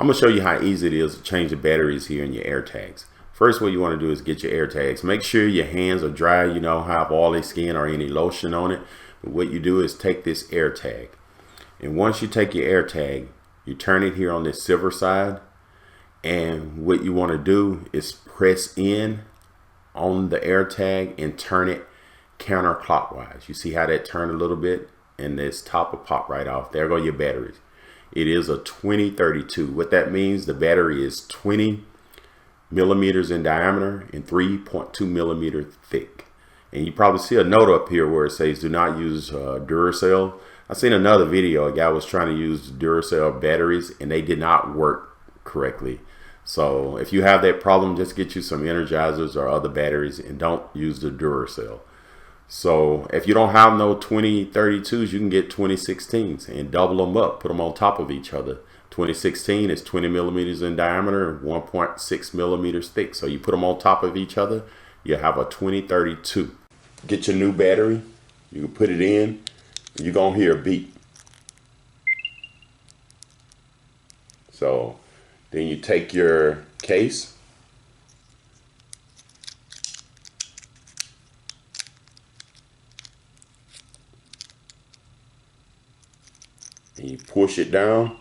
I'm going to show you how easy it is to change the batteries here in your Airtags. First, what you want to do is get your Airtags. Make sure your hands are dry, you don't have oily skin or any lotion on it. But what you do is take this Airtag. And once you take your Airtag, you turn it here on this silver side. And what you want to do is press in on the Airtag and turn it counterclockwise. You see how that turned a little bit? And this top will pop right off. There go your batteries. It is a 2032. What that means, the battery is 20 millimeters in diameter and 3.2 millimeter thick. And you probably see a note up here where it says do not use Duracell. I seen another video, a guy was trying to use Duracell batteries and they did not work correctly. So if you have that problem, just get you some Energizers or other batteries and don't use the Duracell. So if you don't have no 2032s, you can get 2016s and double them up, put them on top of each other. 2016 is 20 millimeters in diameter and 1.6 millimeters thick. So you put them on top of each other, you have a 2032. Get your new battery, you can put it in, you're gonna hear a beep. So then you take your case, and you push it down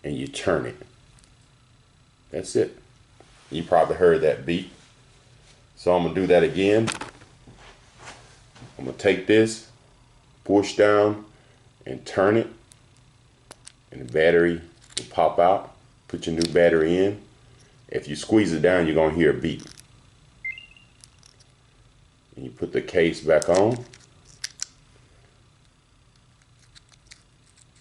and you turn it. That's it. You probably heard that beep. So I'm gonna do that again. I'm gonna take this, push down and turn it, and the battery will pop out. Put your new battery in. If you squeeze it down, you're gonna hear a beep. And you put the case back on.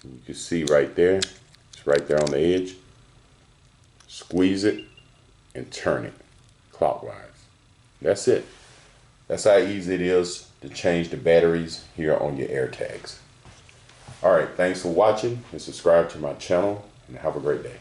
You can see right there, it's right there on the edge. Squeeze it and turn it clockwise. That's it. That's how easy it is to change the batteries here on your Airtags. All right, thanks for watching and subscribe to my channel and have a great day.